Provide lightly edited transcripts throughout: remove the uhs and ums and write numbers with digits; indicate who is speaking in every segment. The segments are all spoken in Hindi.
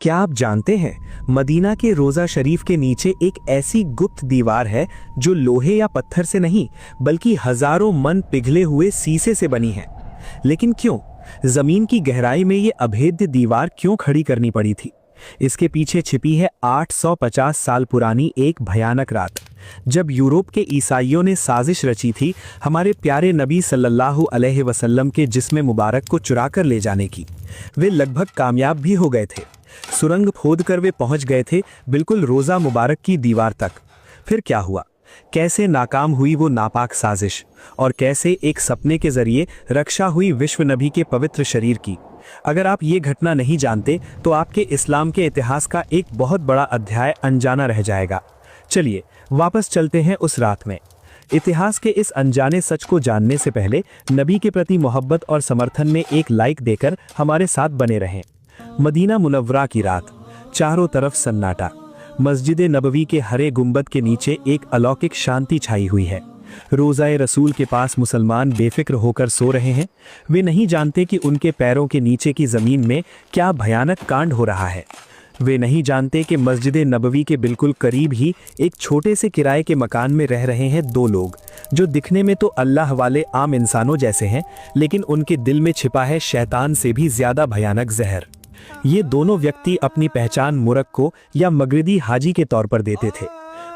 Speaker 1: क्या आप जानते हैं, मदीना के रोज़ा शरीफ के नीचे एक ऐसी गुप्त दीवार है जो लोहे या पत्थर से नहीं बल्कि हजारों मन पिघले हुए शीशे से बनी है। लेकिन क्यों? जमीन की गहराई में ये अभेद्य दीवार क्यों खड़ी करनी पड़ी थी? इसके पीछे छिपी है 850 साल पुरानी एक भयानक रात, जब यूरोप के ईसाइयों ने साजिश रची थी हमारे प्यारे नबी सल्लल्लाहु अलैहि वसल्लम के जिस्म मुबारक को चुरा कर ले जाने की। वे लगभग कामयाब भी हो गए थे। सुरंग खोदकर वे पहुंच गए थे बिल्कुल रोज़ा मुबारक की दीवार तक। फिर क्या हुआ? कैसे नाकाम हुई वो नापाक साजिश, और कैसे एक सपने के जरिए रक्षा हुई विश्व नबी के पवित्र शरीर की? अगर आप ये घटना नहीं जानते तो आपके इस्लाम के इतिहास का एक बहुत बड़ा अध्याय अनजाना रह जाएगा। चलिए वापस चलते हैं उस रात में। इतिहास के इस अनजाने सच को जानने से पहले नबी के प्रति मोहब्बत और समर्थन में एक लाइक देकर हमारे साथ बने रहें। मदीना मुनव्वरा की रात, चारों तरफ सन्नाटा। मस्जिद नबवी के हरे गुंबद के नीचे एक अलौकिक शांति छाई हुई है। रोज़ाए रसूल के पास मुसलमान बेफिक्र होकर सो रहे हैं। वे नहीं जानते कि उनके पैरों के नीचे की ज़मीन में क्या भयानक कांड हो रहा है। वे नहीं जानते कि मस्जिद नबवी के बिल्कुल करीब ही एक छोटे से किराए के मकान में रह रहे हैं दो लोग, जो दिखने में तो अल्लाह वाले आम इंसानों जैसे हैं, लेकिन उनके दिल में छिपा है शैतान से भी ज़्यादा भयानक जहर। ये दोनों व्यक्ति अपनी पहचान मुरक्को या मगरिदी हाजी के तौर पर देते थे।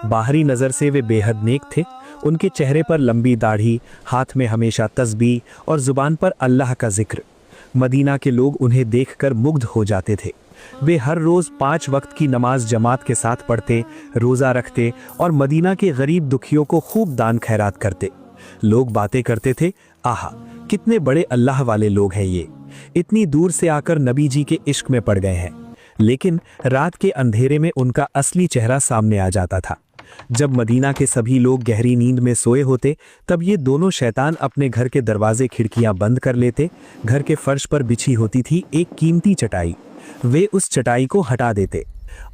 Speaker 1: बाहरी नज़र से वे बेहद नेक थे। उनके चेहरे पर लंबी दाढ़ी, हाथ में हमेशा तस्बीह और ज़ुबान पर अल्लाह का जिक्र। मदीना के लोग उन्हें देखकर मुग्ध हो जाते थे। वे हर रोज़ 5 वक्त की नमाज जमात के साथ पढ़ते, रोज़ा रखते और मदीना के गरीब दुखियों को खूब दान खैरात करते। लोग बातें करते थे, आहा कितने बड़े अल्लाह वाले लोग हैं ये, इतनी दूर से आकर नबी जी के इश्क में पड़ गए हैं। लेकिन रात के अंधेरे में उनका असली चेहरा सामने आ जाता था। जब मदीना के सभी लोग गहरी नींद में सोए होते, तब ये दोनों शैतान अपने घर के दरवाजे खिड़कियां बंद कर लेते। घर के फर्श पर बिछी होती थी एक कीमती चटाई। वे उस चटाई को हटा देते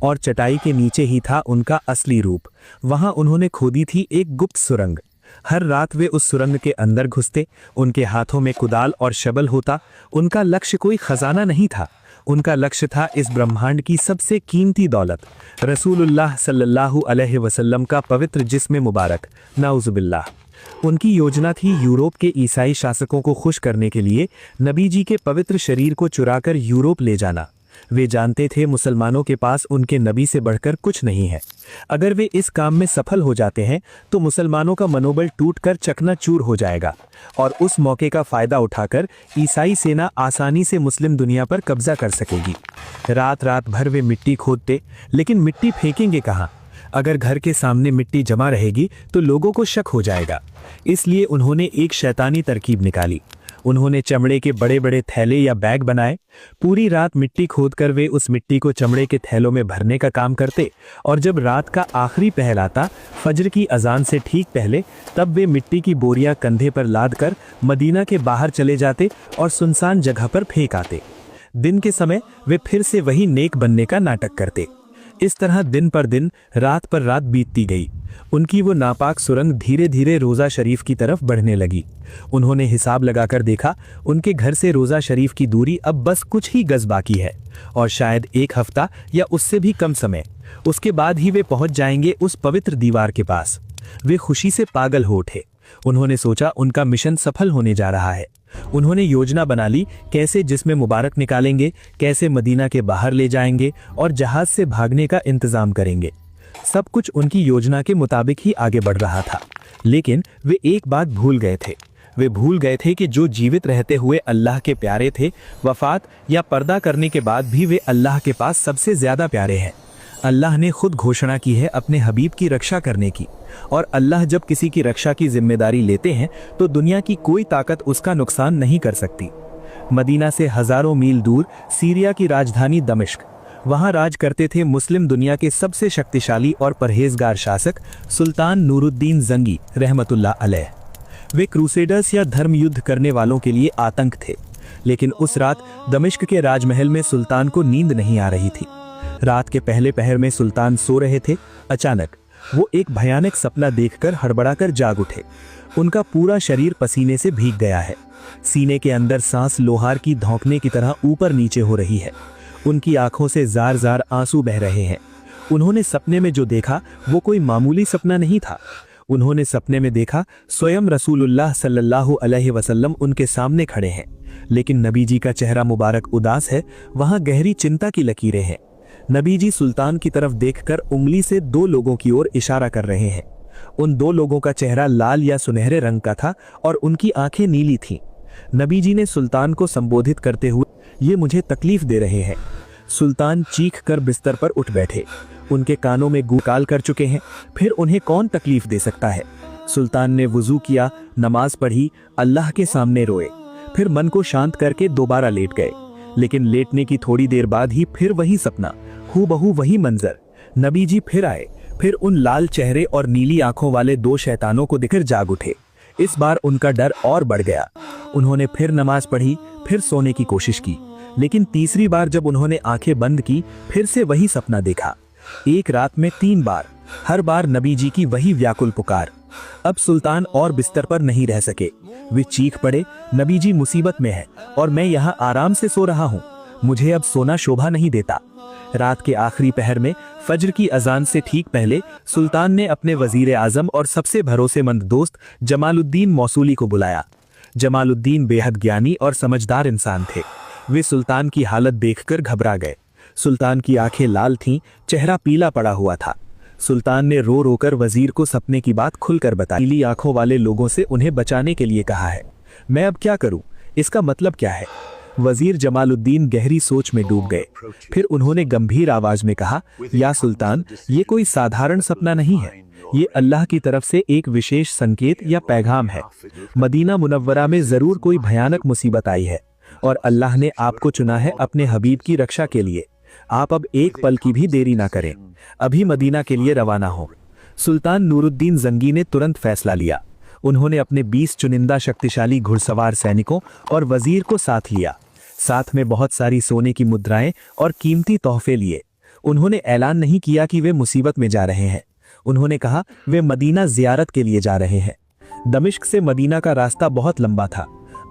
Speaker 1: और चटाई के नीचे ही था उनका असली रूप। वहां उन्होंने खोदी थी एक गुप्त सुरंग। हर रात वे उस सुरंग के अंदर घुसते। उनके हाथों में कुदाल और शबल होता। उनका लक्ष्य कोई खजाना नहीं था, उनका लक्ष्य था इस ब्रह्मांड की सबसे कीमती दौलत, रसूलुल्लाह सल्लल्लाहु अलैहि वसल्लम का पवित्र जिस्म मुबारक, नाउज़ुबिल्लाह। उनकी योजना थी यूरोप के ईसाई शासकों को खुश करने के लिए नबी जी के पवित्र शरीर को चुराकर यूरोप ले जाना। वे जानते थे मुसलमानों के पास उनके नबी से बढ़कर कुछ नहीं है। अगर वे इस काम में सफल हो जाते हैं तो मुसलमानों का मनोबल टूटकर चकनाचूर हो जाएगा, और उस मौके का फायदा उठाकर ईसाई सेना आसानी से मुस्लिम दुनिया पर कब्जा कर सकेगी। रात रात भर वे मिट्टी खोदते, लेकिन मिट्टी फेंकेंगे कहाँ? अगर घर के सामने मिट्टी जमा रहेगी तो लोगों को शक हो जाएगा। इसलिए उन्होंने एक शैतानी तरकीब निकाली। उन्होंने चमड़े के बड़े बड़े थैले या बैग बनाए। पूरी रात मिट्टी खोदकर वे उस मिट्टी को चमड़े के थैलों में भरने का काम करते, और जब रात का आखिरी पहर आता, फजर की अजान से ठीक पहले, तब वे मिट्टी की बोरियां कंधे पर लादकर मदीना के बाहर चले जाते और सुनसान जगह पर फेंक आते। दिन के समय वे फिर से वही नेक बनने का नाटक करते। इस तरह दिन पर दिन, रात पर रात बीतती गई। उनकी वो नापाक सुरंग धीरे धीरे रोज़ा शरीफ की तरफ बढ़ने लगी। उन्होंने हिसाब लगाकर देखा, उनके घर से रोज़ा शरीफ की दूरी अब बस कुछ ही गज बाकी है, और शायद 1 हफ्ता या उससे भी कम समय, उसके बाद ही वे पहुंच जाएंगे उस पवित्र दीवार के पास। वे खुशी से पागल हो उठे। उन्होंने सोचा उनका मिशन सफल होने जा रहा है। उन्होंने योजना बना ली, कैसे जिस्म मुबारक निकालेंगे, कैसे मदीना के बाहर ले जाएंगे और जहाज से भागने का इंतजाम करेंगे। सब कुछ उनकी योजना के मुताबिक ही आगे बढ़ रहा था। लेकिन वे एक बात भूल गए थे। वे भूल गए थे कि जो जीवित रहते हुए अल्लाह के प्यारे थे, वफात या पर्दा करने के बाद भी वे अल्लाह के पास सबसे ज्यादा प्यारे हैं। अल्लाह ने खुद घोषणा की है अपने हबीब की रक्षा करने की, और अल्लाह जब किसी की रक्षा की जिम्मेदारी लेते हैं तो दुनिया की कोई ताकत उसका नुकसान नहीं कर सकती। मदीना से हजारों मील दूर सीरिया की राजधानी दमिश्क, वहां राज करते थे मुस्लिम दुनिया के सबसे शक्तिशाली और परहेजगार शासक सुल्तान नूरुद्दीन जंगी रहमतुल्लाह अलैह। वे क्रूसेडर्स या धर्म युद्ध करने वालों के लिए आतंक थे। लेकिन उस रात दमिश्क के राजमहल में सुल्तान को नींद नहीं आ रही थी। रात के पहले पहर में सुल्तान सो रहे थे। अचानक वो एक भयानक सपना देखकर हड़बड़ाकर जाग उठे। उनका पूरा शरीर पसीने से भीग गया है। सीने के अंदर सांस लोहार की धौंकने की तरह ऊपर नीचे हो रही है। उनकी आंखों से जार जार आंसू बह रहे हैं। उन्होंने सपने में जो देखा वो कोई मामूली सपना नहीं था। उन्होंने सपने में देखा स्वयं रसूलुल्लाह सल्लल्लाहु अलैहि वसल्लम उनके सामने खड़े हैं, लेकिन नबी जी का चेहरा मुबारक उदास है, वहां गहरी चिंता की लकीरें हैं। नबी जी सुल्तान की तरफ देखकर उंगली से दो लोगों की ओर इशारा कर रहे हैं। उन दो लोगों का चेहरा लाल या सुनहरे रंग का था और उनकी आंखें नीली थीं। नबी जी ने सुल्तान को संबोधित करते हुए, ये मुझे तकलीफ दे रहे हैं। सुल्तान चीख कर बिस्तर पर उठ बैठे। उनके कानों में गुकाल कर चुके हैं, फिर उन्हें कौन तकलीफ दे सकता है। सुल्तान ने वुजू किया, नमाज पढ़ी, अल्लाह के सामने रोए, फिर मन को शांत करके दोबारा लेट गए। लेकिन लेटने की थोड़ी देर बाद ही फिर वही सपना, हूबहू वही मंजर। नबी जी फिर आए, फिर उन लाल चेहरे और नीली आंखों वाले दो शैतानों को देखकर जाग उठे। इस बार उनका डर और बढ़ गया। उन्होंने फिर नमाज पढ़ी, फिर सोने की कोशिश की, लेकिन तीसरी बार जब उन्होंने आंखें बंद की, फिर से वही सपना देखा। एक रात में 3 बार, हर बार नबी जी की वही व्याकुल पुकार। अब सुल्तान और बिस्तर पर नहीं रह सके। वे चीख पड़े, नबी जी मुसीबत में है और मैं यहाँ आराम से सो रहा हूँ। मुझे अब सोना शोभा नहीं देता। रात के आखिरी पहर में फज्र की अजान से ठीक पहले सुल्तान ने अपने वजीर आजम और सबसे भरोसेमंद दोस्त जमालुद्दीन मौसूली को बुलाया। जमालुद्दीन बेहद ज्ञानी और समझदार इंसान थे। वे सुल्तान की हालत देखकर घबरा गए। सुल्तान की आंखें लाल थीं, चेहरा पीला पड़ा हुआ था। सुल्तान ने रो रोकर वजीर को सपने की बात खुलकर बताई। पीली आंखों वाले लोगों से उन्हें बचाने के लिए कहा है। मैं अब क्या करूं? इसका मतलब क्या है? वजीर जमालुद्दीन गहरी सोच में डूब गए। फिर उन्होंने गंभीर आवाज में कहा, या सुल्तान, ये कोई साधारण सपना नहीं है। ये अल्लाह की तरफ से एक विशेष संकेत या पैगाम है। मदीना मुनव्वरा में जरूर कोई भयानक मुसीबत आई है और अल्लाह ने आपको चुना है अपने हबीब की रक्षा के लिए। आप अब एक पल की भी देरी ना करें, अभी मदीना के लिए रवाना हो। सुल्तान नूरुद्दीन जंगी ने तुरंत फैसला लिया। उन्होंने अपने 20 चुनिंदा शक्तिशाली घुड़सवार सैनिकों और वजीर को साथ लिया। साथ में बहुत सारी सोने की मुद्राएं और कीमती तोहफे लिए। उन्होंने ऐलान नहीं किया कि वे मुसीबत में जा रहे हैं। उन्होंने कहा वे मदीना जियारत के लिए जा रहे हैं। दमिश्क से मदीना का रास्ता बहुत लंबा था।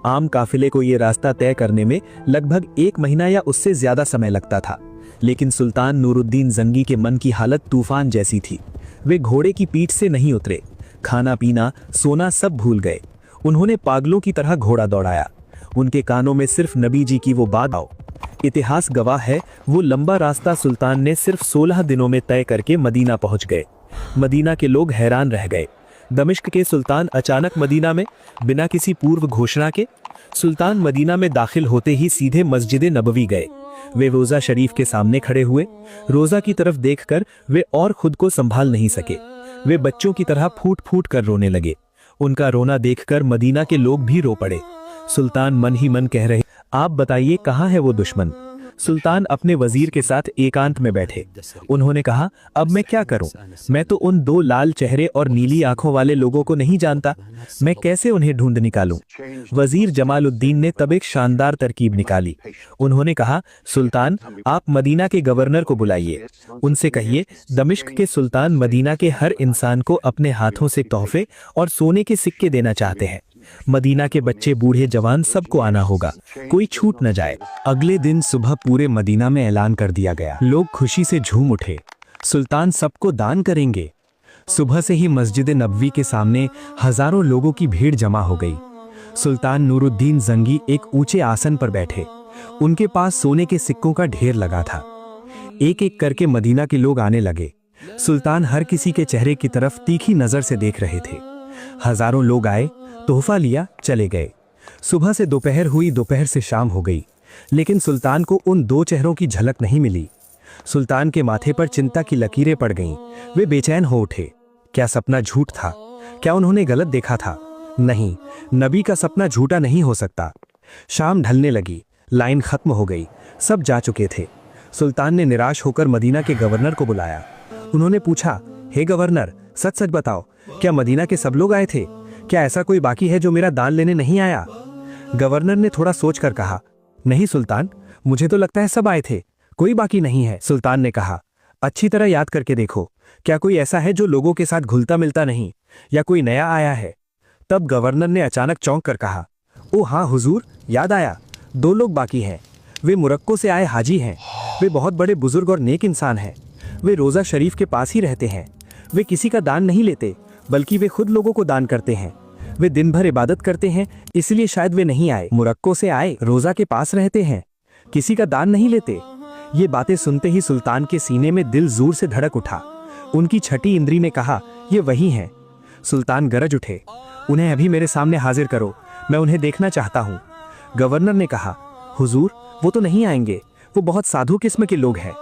Speaker 1: आम काफिले को यह रास्ता तय करने में लगभग 1 महीना या उससे ज्यादा समय लगता था, लेकिन सुल्तान नूरुद्दीन जंगी के मन की हालत तूफान जैसी थी। वे घोड़े की पीठ से नहीं उतरे, खाना पीना सोना सब भूल गए। उन्होंने पागलों की तरह घोड़ा दौड़ाया। उनके कानों में सिर्फ नबी जी की वो बात आओ। इतिहास गवाह है, वो लंबा रास्ता सुल्तान ने सिर्फ 16 दिनों में तय करके मदीना पहुंच गए। मदीना के लोग हैरान रह गए। दमिश्क के सुल्तान अचानक मदीना में, बिना किसी पूर्व घोषणा के। सुल्तान मदीना में दाखिल होते ही सीधे मस्जिद नबवी गए। वे रोजा शरीफ के सामने खड़े हुए। रोजा की तरफ देखकर वे और खुद को संभाल नहीं सके। वे बच्चों की तरह फूट फूट कर रोने लगे। उनका रोना देखकर मदीना के लोग भी रो पड़े। सुल्तान मन ही मन कह रहे, आप बताइए कहाँ है वो दुश्मन? सुल्तान अपने वजीर के साथ एकांत में बैठे। उन्होंने कहा, अब मैं क्या करूं? मैं तो उन 2 लाल चेहरे और नीली आंखों वाले लोगों को नहीं जानता। मैं कैसे उन्हें ढूंढ निकालूं? वजीर जमालुद्दीन ने तब एक शानदार तरकीब निकाली। उन्होंने कहा, सुल्तान, आप मदीना के गवर्नर को बुलाइए। उनसे कहिए, दमिश्क के सुल्तान मदीना के हर इंसान को अपने हाथों से तोहफे और सोने के सिक्के देना चाहते हैं। मदीना के बच्चे बूढ़े जवान सबको आना होगा, कोई छूट न जाए। अगले दिन सुबह पूरे मदीना में ऐलान कर दिया गया। लोग खुशी से झूम उठे। सुल्तान सबको दान करेंगे। सुबह से ही मस्जिद नबवी के सामने हजारों लोगों की भीड़ जमा हो गई। सुल्तान नूरुद्दीन जंगी एक ऊंचे आसन पर बैठे। उनके पास सोने के सिक्कों का ढेर लगा था। एक एक करके मदीना के लोग आने लगे। सुल्तान हर किसी के चेहरे की तरफ तीखी नजर से देख रहे थे। हजारों लोग आए, तोहफा लिया, चले गए। सुबह से दोपहर हुई, दोपहर से शाम हो गई, लेकिन सुल्तान को उन 2 चेहरों की झलक नहीं मिली। सुल्तान के माथे पर चिंता की लकीरें पड़ गईं। वे बेचैन हो उठे। क्या सपना झूठ था? क्या उन्होंने गलत देखा था? नहीं, नबी का सपना झूठा नहीं हो सकता। शाम ढलने लगी, लाइन खत्म हो गई, सब जा चुके थे। सुल्तान ने निराश होकर मदीना के गवर्नर को बुलाया। उन्होंने पूछा, हे गवर्नर, सच सच बताओ, क्या मदीना के सब लोग आए थे? क्या ऐसा कोई बाकी है जो मेरा दान लेने नहीं आया? गवर्नर ने थोड़ा सोचकर कहा, नहीं सुल्तान, मुझे तो लगता है सब आए थे, कोई बाकी नहीं है। सुल्तान ने कहा, अच्छी तरह याद करके देखो, क्या कोई ऐसा है जो लोगों के साथ घुलता मिलता नहीं, या कोई नया आया है? तब गवर्नर ने अचानक चौंक कर कहा, ओ हाँ हुजूर, याद आया, 2 लोग बाकी हैं। वे मुरक्को से आए हाजी हैं। वे बहुत बड़े बुजुर्ग और नेक इंसान हैं। वे रोज़ा शरीफ के पास ही रहते हैं। वे किसी का दान नहीं लेते, बल्कि वे खुद लोगों को दान करते हैं। वे दिन भर इबादत करते हैं, इसलिए शायद वे नहीं आए। मुरक्को से आए, रोज़ा के पास रहते हैं, किसी का दान नहीं लेते। ये बातें सुनते ही सुल्तान के सीने में दिल जोर से धड़क उठा। उनकी छठी इंद्री ने कहा, ये वही हैं। सुल्तान गरज उठे, उन्हें अभी मेरे सामने हाजिर करो, मैं उन्हें देखना चाहता हूँ। गवर्नर ने कहा, हुजूर वो तो नहीं आएंगे, वो बहुत साधु किस्म के लोग हैं।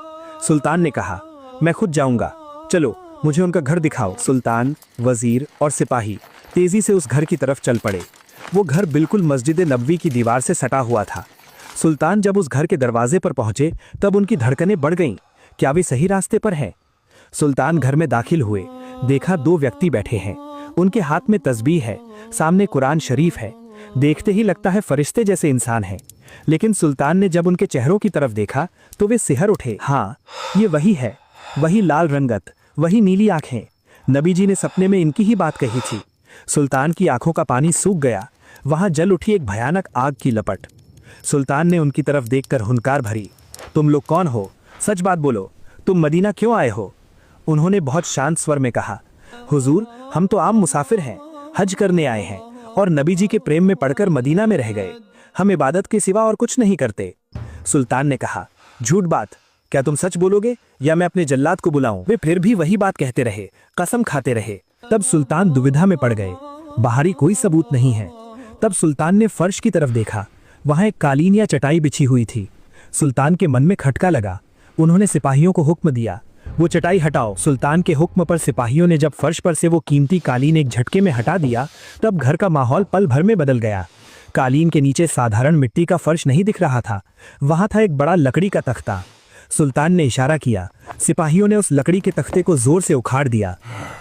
Speaker 1: सुल्तान ने कहा, मैं खुद जाऊंगा, चलो मुझे उनका घर दिखाओ। सुल्तान, वजीर और सिपाही तेजी से उस घर की तरफ चल पड़े। वो घर बिल्कुल मस्जिद नबवी की दीवार से सटा हुआ था। सुल्तान जब उस घर के दरवाजे पर पहुंचे तब उनकी धड़कनें बढ़ गईं। क्या वे सही रास्ते पर हैं? सुल्तान घर में दाखिल हुए, देखा 2 व्यक्ति बैठे हैं। उनके हाथ में तस्बीह है, सामने कुरान शरीफ है। देखते ही लगता है फरिश्ते जैसे इंसान हैं। लेकिन सुल्तान ने जब उनके चेहरों की तरफ देखा तो वे सिहर उठे। हाँ, ये वही है, वही लाल रंगत, वही नीली आंखें। नबी जी ने सपने में इनकी ही बात कही थी। सुल्तान की आंखों का पानी सूख गया। वहां जल उठी एक भयानक आग की लपट। सुल्तान ने उनकी तरफ देखकर हुंकार भरी, तुम लोग कौन हो? सच बात बोलो, तुम मदीना क्यों आए हो? उन्होंने बहुत शांत स्वर में कहा, हुजूर हम तो आम मुसाफिर हैं, हज करने आए हैं और नबी जी के प्रेम में पड़कर मदीना में रह गए। हम इबादत के सिवा और कुछ नहीं करते। सुल्तान ने कहा, झूठ बात, क्या तुम सच बोलोगे या मैं अपने जल्लाद को बुलाऊं? वे फिर भी वही बात कहते रहे, कसम खाते रहे। तब सुल्तान दुविधा में पड़ गए, बाहरी कोई सबूत नहीं है। तब सुल्तान ने फर्श की तरफ देखा, वहां एक कालीन या चटाई बिछी हुई थी। सुल्तान के मन में खटका लगा। उन्होंने सिपाहियों को हुक्म दिया, वो चटाई हटाओ। सुल्तान के हुक्म पर सिपाहियों ने जब फर्श पर से वो कीमती कालीन एक झटके में हटा दिया, तब घर का माहौल पल भर में बदल गया। कालीन के नीचे साधारण मिट्टी का फर्श नहीं दिख रहा था, वहां था एक बड़ा लकड़ी का तख्ता। सुल्तान ने इशारा किया, सिपाहियों ने उस लकड़ी के तख्ते को जोर से उखाड़ दिया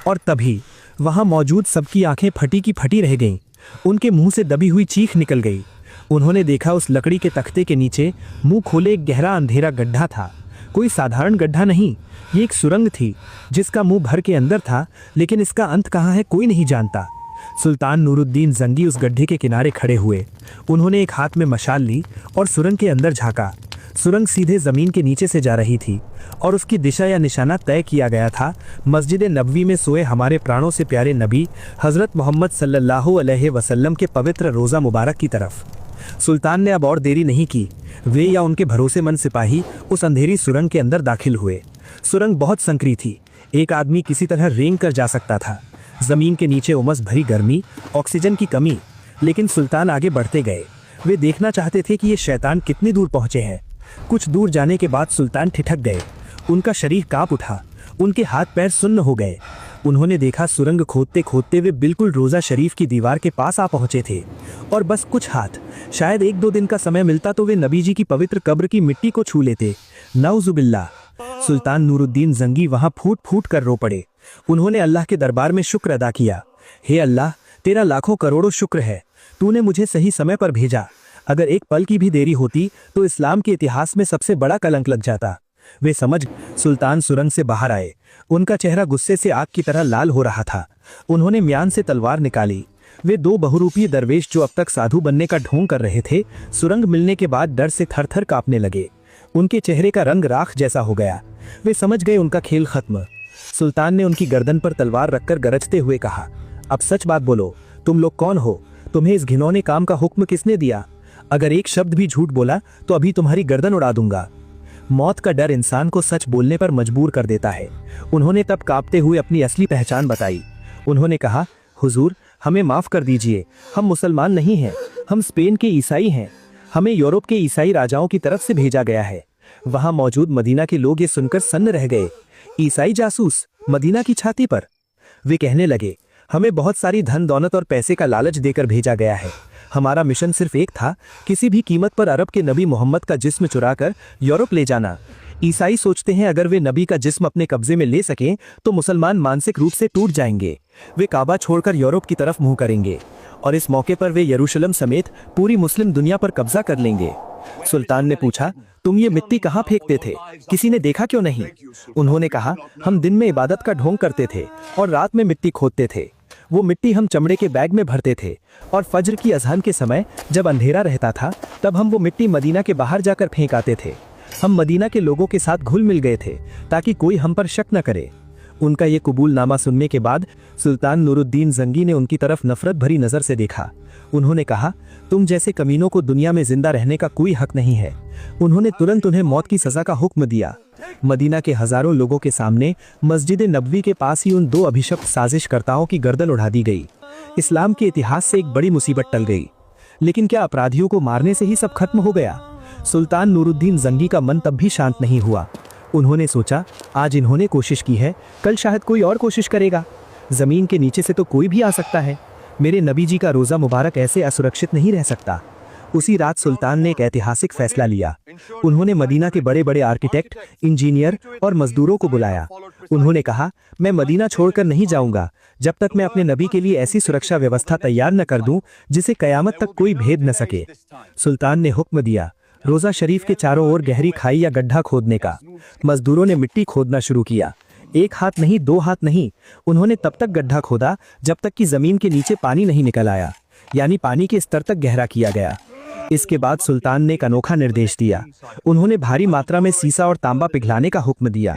Speaker 1: और तभी वहां मौजूद सबकी आंखें फटी की फटी रह गईं। उनके मुंह से दबी हुई चीख निकल गई। उन्होंने देखा उस लकड़ी के तख्ते के नीचे मुंह खोले एक गहरा अंधेरा गड्ढा था। कोई साधारण गड्ढा नहीं, ये एक सुरंग थी जिसका मुंह भर के अंदर था, लेकिन इसका अंत कहाँ है कोई नहीं जानता। सुल्तान नूरुद्दीन जंगी उस गड्ढे के किनारे खड़े हुए। उन्होंने एक हाथ में मशाल ली और सुरंग के अंदर झांका। सुरंग सीधे जमीन के नीचे से जा रही थी और उसकी दिशा या निशाना तय किया गया था मस्जिद नबवी में सोए हमारे प्राणों से प्यारे नबी हजरत मोहम्मद सल्लल्लाहु अलैहि वसल्लम के पवित्र रोज़ा मुबारक की तरफ। सुल्तान ने अब और देरी नहीं की। वे या उनके भरोसेमंद सिपाही उस अंधेरी सुरंग के अंदर दाखिल हुए। सुरंग बहुत संकरी थी, एक आदमी किसी तरह रेंग कर जा सकता था। जमीन के नीचे उमस भरी गर्मी, ऑक्सीजन की कमी। लेकिन सुल्तान आगे बढ़ते गए। वे देखना चाहते थे कि ये शैतान कितनी दूर पहुंचे हैं। कुछ दूर जाने के बाद सुल्तान ठिठक गए। उनका शरीर कांप उठा, उनके हाथ पैर सुन्न हो गए। उन्होंने देखा सुरंग खोदते खोदते वे बिल्कुल रोज़ा शरीफ की दीवार के पास आ पहुंचे थे और बस कुछ हाथ, शायद 1-2 दिन का समय मिलता तो वे नबी जी की पवित्र कब्र की मिट्टी को छू लेते। नाउजुबिल्लाह। सुल्तान नूरुद्दीन जंगी वहां फूट फूट कर रो पड़े। उन्होंने अल्लाह के दरबार में शुक्र अदा किया, हे अल्लाह तेरा लाखों करोड़ों शुक्र है, तूने मुझे सही समय पर भेजा। अगर एक पल की भी देरी होती तो इस्लाम के इतिहास में सबसे बड़ा कलंक लग जाता। वे समझ। सुल्तान सुरंग से बाहर आए। उनका चेहरा गुस्से से आग की तरह लाल हो रहा था। उन्होंने म्यान से तलवार निकाली। वे 2 बहुरूपीय दरवेश जो अब तक साधु बनने का ढोंग कर रहे थे, सुरंग मिलने के बाद डर से थर-थर कांपने लगे। उनके चेहरे का रंग राख जैसा हो गया। वे समझ गए उनका खेल खत्म। सुल्तान ने उनकी गर्दन पर तलवार रखकर गरजते हुए कहा, अब सच बात बोलो, तुम लोग कौन हो? तुम्हें इस घिनौने काम का हुक्म किसने दिया? अगर एक शब्द भी झूठ बोला तो अभी तुम्हारी गर्दन उड़ा दूंगा। मौत का डर इंसान को सच बोलने पर मजबूर कर देता है। उन्होंने तब कांपते हुए अपनी असली पहचान बताई। उन्होंने कहा, हुजूर हमें माफ कर दीजिए, हम मुसलमान नहीं हैं, हम स्पेन के ईसाई हैं। हमें यूरोप के ईसाई राजाओं की तरफ से भेजा गया है। वहां मौजूद मदीना के लोग ये सुनकर सन्न रह गए। ईसाई जासूस मदीना की छाती पर। वे कहने लगे, हमें बहुत सारी धन दौलत और पैसे का लालच देकर भेजा गया है। हमारा मिशन सिर्फ एक था, किसी भी कीमत पर अरब के नबी मोहम्मद का जिस्म चुराकर यूरोप ले जाना। ईसाई सोचते हैं अगर वे नबी का जिस्म अपने कब्जे में ले सकें तो मुसलमान मानसिक रूप से टूट जाएंगे। वे काबा छोड़कर यूरोप की तरफ मुंह करेंगे और इस मौके पर वे यरूशलेम समेत पूरी मुस्लिम दुनिया पर कब्जा कर लेंगे। सुल्तान ने पूछा, तुम ये मिट्टी कहाँ फेंकते थे? किसी ने देखा क्यों नहीं? उन्होंने कहा, हम दिन में इबादत का ढोंग करते थे और रात में मिट्टी खोदते थे। वो मिट्टी हम चमड़े के बैग में भरते थे और फज्र की अज़ान के समय जब अंधेरा रहता था तब हम वो मिट्टी मदीना के बाहर जाकर फेंक आते थे। हम मदीना के लोगों के साथ घुल मिल गए थे ताकि कोई हम पर शक न करे। उनका ये कबूलनामा सुनने के बाद सुल्तान नूरुद्दीन जंगी ने उनकी तरफ नफरत भरी नज़र से देखा। उन्होंने कहा, तुम जैसे कमीनों को दुनिया में जिंदा रहने का कोई हक नहीं है। उन्होंने तुरंत उन्हें मौत की सज़ा का हुक्म दिया। मदीना के हजारों लोगों के सामने मस्जिद नबवी के पास ही उन दो अभिशप्त साजिशकर्ताओं की गर्दन उड़ा दी गई। इस्लाम के इतिहास से एक बड़ी मुसीबत टल गई। लेकिन क्या अपराधियों को मारने से ही सब खत्म हो गया? सुल्तान नूरुद्दीन जंगी का मन तब भी शांत नहीं हुआ। उन्होंने सोचा, आज इन्होंने कोशिश की है, कल शायद कोई और कोशिश करेगा। जमीन के नीचे से तो कोई भी आ सकता है। मेरे नबी जी का रोज़ा मुबारक ऐसे असुरक्षित नहीं रह सकता। उसी रात सुल्तान ने एक ऐतिहासिक फैसला लिया। उन्होंने मदीना के बड़े बड़े आर्किटेक्ट, इंजीनियर और मजदूरों को बुलाया। उन्होंने कहा, मैं मदीना छोड़कर नहीं जाऊंगा जब तक मैं अपने नबी के लिए ऐसी सुरक्षा व्यवस्था तैयार न कर दूं जिसे कयामत तक कोई भेद न सके। सुल्तान ने हुक्म दिया, रोज़ा शरीफ के चारों ओर गहरी खाई या गड्ढा खोदने का। मजदूरों ने मिट्टी खोदना शुरू किया। एक हाथ नहीं, दो हाथ नहीं, उन्होंने तब तक गड्ढा खोदा जब तक कि जमीन के नीचे पानी नहीं निकल आया, यानी पानी के स्तर तक गहरा किया गया। इसके बाद सुल्तान ने एक अनोखा निर्देश दिया। उन्होंने भारी मात्रा में सीसा और तांबा पिघलाने का हुक्म दिया।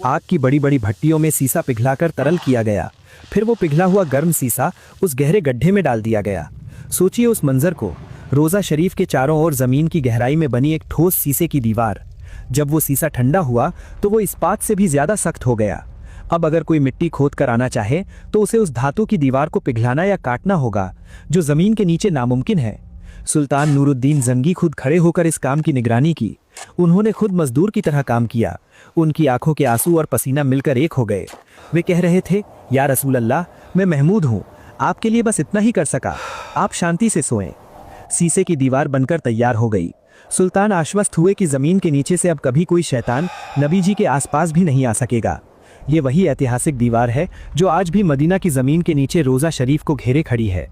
Speaker 1: आग की बड़ी बड़ी भट्टियों में सीसा पिघलाकर तरल किया गया। फिर वो पिघला हुआ गर्म सीसा उस गहरे गड्ढे में डाल दिया गया। सोचिए उस मंजर को, रोज़ा शरीफ के चारों ओर जमीन की गहराई में बनी एक ठोस सीसे की दीवार। जब वो सीसा ठंडा हुआ तो वो इस्पात से भी ज्यादा सख्त हो गया। अब अगर कोई मिट्टी खोद कर आना चाहे तो उसे उस धातु की दीवार को पिघलाना या काटना होगा, जो जमीन के नीचे नामुमकिन है। सुल्तान नूरुद्दीन जंगी खुद खड़े होकर इस काम की निगरानी की। उन्होंने खुद मजदूर की तरह काम किया। उनकी आंखों के आंसू और पसीना मिलकर एक हो गए। वे कह रहे थे, या रसूल अल्लाह, मैं महमूद हूँ, आपके लिए बस इतना ही कर सका, आप शांति से सोएं। सीसे की दीवार बनकर तैयार हो गई। सुल्तान आश्वस्त हुए कि जमीन के नीचे से अब कभी कोई शैतान नबी जी के आसपास भी नहीं आ सकेगा। ये वही ऐतिहासिक दीवार है जो आज भी मदीना की जमीन के नीचे रोज़ा शरीफ को घेरे खड़ी है।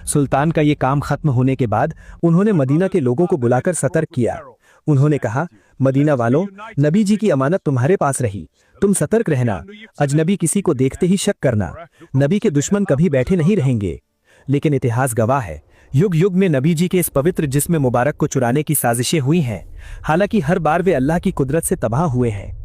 Speaker 1: सुल्तान का ये काम खत्म होने के बाद उन्होंने मदीना के लोगों को बुलाकर सतर्क किया। उन्होंने कहा, मदीना वालों, नबी जी की अमानत तुम्हारे पास रही, तुम सतर्क रहना। अजनबी किसी को देखते ही शक करना। नबी के दुश्मन कभी बैठे नहीं रहेंगे। लेकिन इतिहास गवाह है, युग युग में नबी जी के इस पवित्र जिस्म मुबारक को चुराने की साजिशें हुई हैं। हालांकि हर बार वे अल्लाह की कुदरत से तबाह हुए हैं।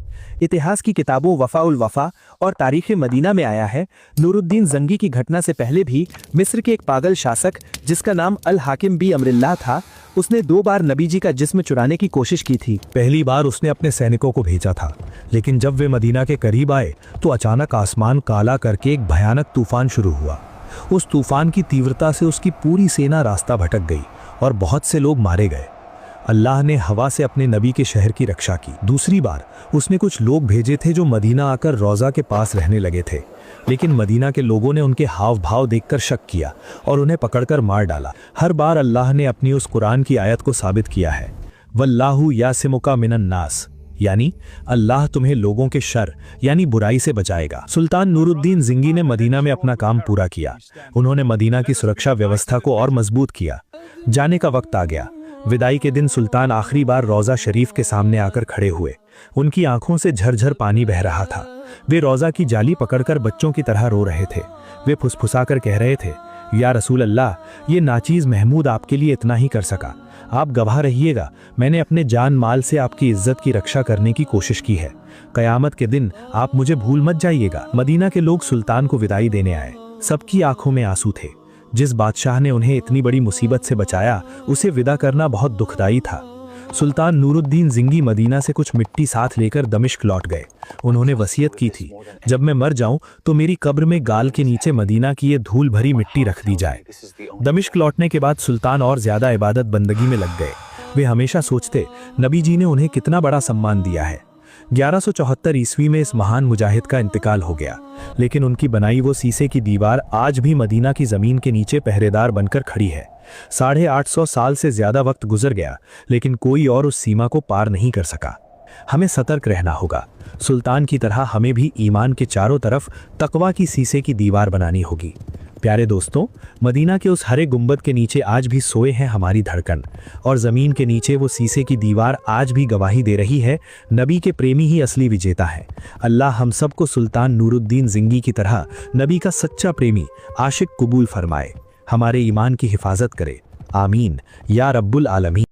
Speaker 1: इतिहास की किताबों वफ़ाउल वफ़ा और तारीख़ मदीना में आया है, नूरुद्दीन जंगी की घटना से पहले भी मिस्र के एक पागल शासक जिसका नाम अल हाकिम बी अमरिल्लाह था, उसने 2 बार नबी जी का जिस्म चुराने की कोशिश की थी।
Speaker 2: पहली बार उसने अपने सैनिकों को भेजा था, लेकिन जब वे मदीना के करीब आए तो अचानक आसमान काला करके एक भयानक तूफान शुरू हुआ। उस तूफान की तीव्रता से उसकी पूरी सेना रास्ता भटक गई और बहुत से लोग मारे गए। अल्लाह ने हवा से अपने नबी के शहर की रक्षा की। दूसरी बार उसने कुछ लोग भेजे थे जो मदीना आकर रोज़ा के पास रहने लगे थे, लेकिन मदीना के लोगों ने उनके हाव भाव देखकर शक किया और उन्हें पकड़कर मार डाला। हर बार अल्लाह ने अपनी उस कुरान की आयत को साबित किया है, वल्लाहु यासिमुका मिनन नास, यानी अल्लाह तुम्हें लोगों के शर यानी बुराई से बचाएगा। सुल्तान नूरुद्दीन जिंगी ने मदीना में अपना काम पूरा किया। उन्होंने मदीना की सुरक्षा व्यवस्था को और मजबूत किया। जाने का वक्त आ गया। विदाई के दिन सुल्तान आखिरी बार रोज़ा शरीफ के सामने आकर खड़े हुए। उनकी आंखों से झरझर पानी बह रहा था। वे रोज़ा की जाली पकड़कर बच्चों की तरह रो रहे थे। वे फुसफुसाकर कह रहे थे, या रसूल अल्लाह, ये नाचीज़ महमूद आपके लिए इतना ही कर सका। आप गवाह रहिएगा, मैंने अपने जान माल से आपकी इज्जत की रक्षा करने की कोशिश की है। कयामत के दिन आप मुझे भूल मत जाइएगा। मदीना के लोग सुल्तान को विदाई देने आए। सबकी आंखों में आंसू थे। जिस बादशाह ने उन्हें इतनी बड़ी मुसीबत से बचाया, उसे विदा करना बहुत दुखदाई था। सुल्तान नूरुद्दीन जिंगी मदीना से कुछ मिट्टी साथ लेकर दमिश्क लौट गए। उन्होंने वसीयत की थी, जब मैं मर जाऊं तो मेरी कब्र में गाल के नीचे मदीना की ये धूल भरी मिट्टी रख दी जाए। दमिश्क लौटने के बाद सुल्तान और ज्यादा इबादत बंदगी में लग गए। वे हमेशा सोचते, नबी जी ने उन्हें कितना बड़ा सम्मान दिया है। 1174 ईस्वी में इस महान मुजाहिद का इंतकाल हो गया, लेकिन उनकी बनाई वो शीशे की दीवार आज भी मदीना की जमीन के नीचे पहरेदार बनकर खड़ी है। 850 साल से ज्यादा वक्त गुजर गया, लेकिन कोई और उस सीमा को पार नहीं कर सका। हमें सतर्क रहना होगा। सुल्तान की तरह हमें भी ईमान के चारों तरफ तकवा की शीशे की दीवार बनानी होगी। प्यारे दोस्तों, मदीना के उस हरे गुंबद के नीचे आज भी सोए हैं हमारी धड़कन, और ज़मीन के नीचे वो शीशे की दीवार आज भी गवाही दे रही है, नबी के प्रेमी ही असली विजेता है। अल्लाह हम सबको सुल्तान नूरुद्दीन ज़िंगी की तरह नबी का सच्चा प्रेमी आशिक कबूल फरमाए, हमारे ईमान की हिफाजत करे। आमीन या रब्बुल आलमीन।